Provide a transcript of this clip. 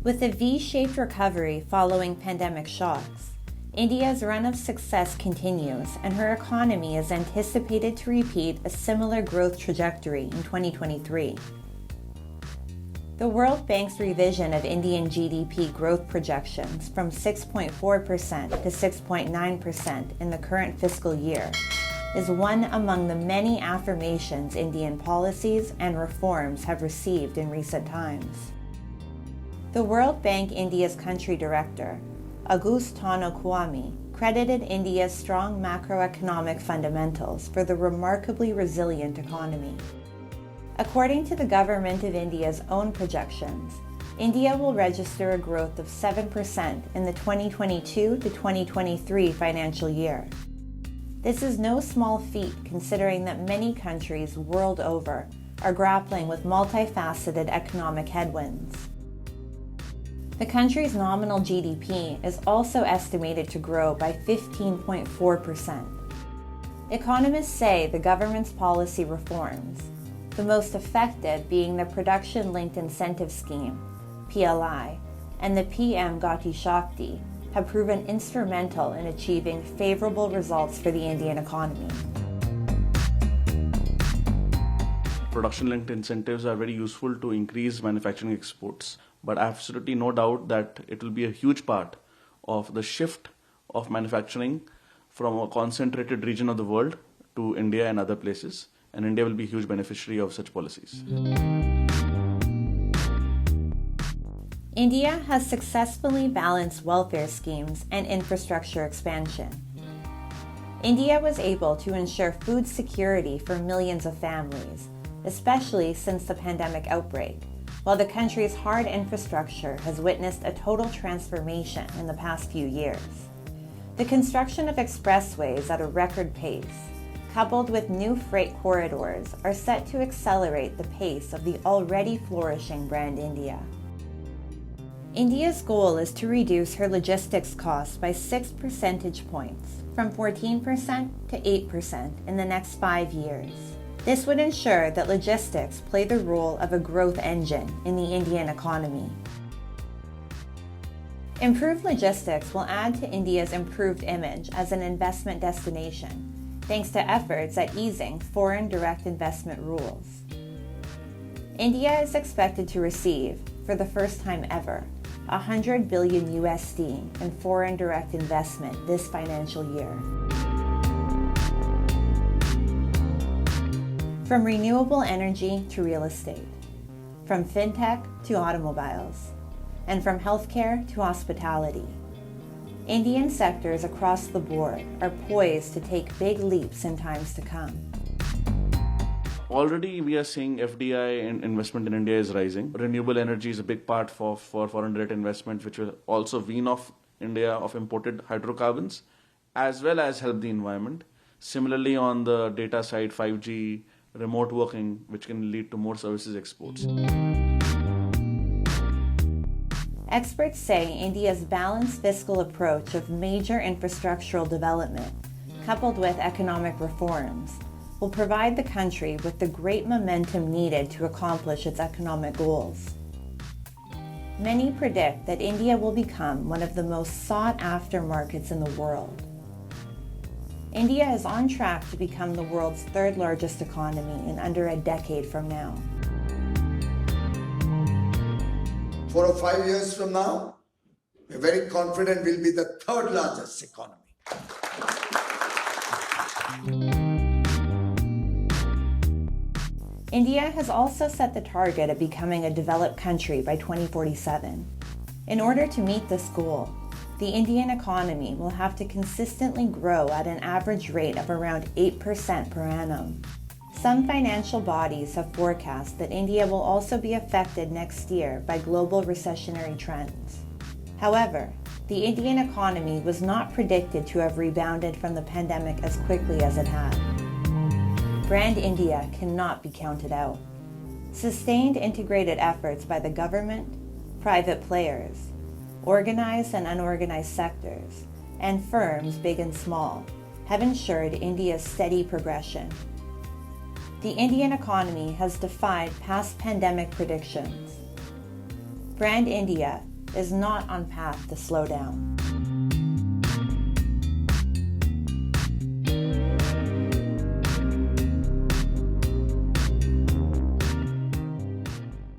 With a V-shaped recovery following pandemic shocks, India's run of success continues, and her economy is anticipated to repeat a similar growth trajectory in 2023. The World Bank's revision of Indian GDP growth projections from 6.4% to 6.9% in the current fiscal year is one among the many affirmations Indian policies and reforms have received in recent times. The World Bank India's country director, Agustino Kwame, credited India's strong macroeconomic fundamentals for the remarkably resilient economy. According to the Government of India's own projections, India will register a growth of 7% in the 2022 to 2023 financial year. This is no small feat considering that many countries world over are grappling with multifaceted economic headwinds. The country's nominal GDP is also estimated to grow by 15.4%. Economists say the government's policy reforms, the most affected being the Production-Linked Incentive Scheme, PLI, and the PM Gati Shakti, have proven instrumental in achieving favorable results for the Indian economy. Production-linked incentives are very useful to increase manufacturing exports, but absolutely no doubt that it will be a huge part of the shift of manufacturing from a concentrated region of the world to India and other places, and India will be a huge beneficiary of such policies. India has successfully balanced welfare schemes and infrastructure expansion. India was able to ensure food security for millions of families, especially since the pandemic outbreak, while the country's hard infrastructure has witnessed a total transformation in the past few years. The construction of expressways at a record pace, coupled with new freight corridors, are set to accelerate the pace of the already flourishing brand India. India's goal is to reduce her logistics costs by 6 percentage points, from 14% to 8% in the next 5 years. This would ensure that logistics play the role of a growth engine in the Indian economy. Improved logistics will add to India's improved image as an investment destination, thanks to efforts at easing foreign direct investment rules. India is expected to receive, for the first time ever, $100 billion in foreign direct investment this financial year. From renewable energy to real estate, from fintech to automobiles, and from healthcare to hospitality, Indian sectors across the board are poised to take big leaps in times to come. Already we are seeing FDI and investment in India is rising. Renewable energy is a big part for foreign direct investment, which will also wean off India of imported hydrocarbons, as well as help the environment. Similarly, on the data side, 5G, remote working, which can lead to more services exports. Experts say India's balanced fiscal approach of major infrastructural development, coupled with economic reforms, will provide the country with the great momentum needed to accomplish its economic goals. Many predict that India will become one of the most sought-after markets in the world. India is on track to become the world's third largest economy in under a decade from now. 4 or 5 years from now, we're very confident we'll be the third largest economy. India has also set the target of becoming a developed country by 2047. In order to meet this goal, the Indian economy will have to consistently grow at an average rate of around 8% per annum. Some financial bodies have forecast that India will also be affected next year by global recessionary trends. However, the Indian economy was not predicted to have rebounded from the pandemic as quickly as it had. Brand India cannot be counted out. Sustained integrated efforts by the government, private players, organized and unorganized sectors, and firms big and small have ensured India's steady progression. The Indian economy has defied past pandemic predictions. Brand India is not on path to slow down.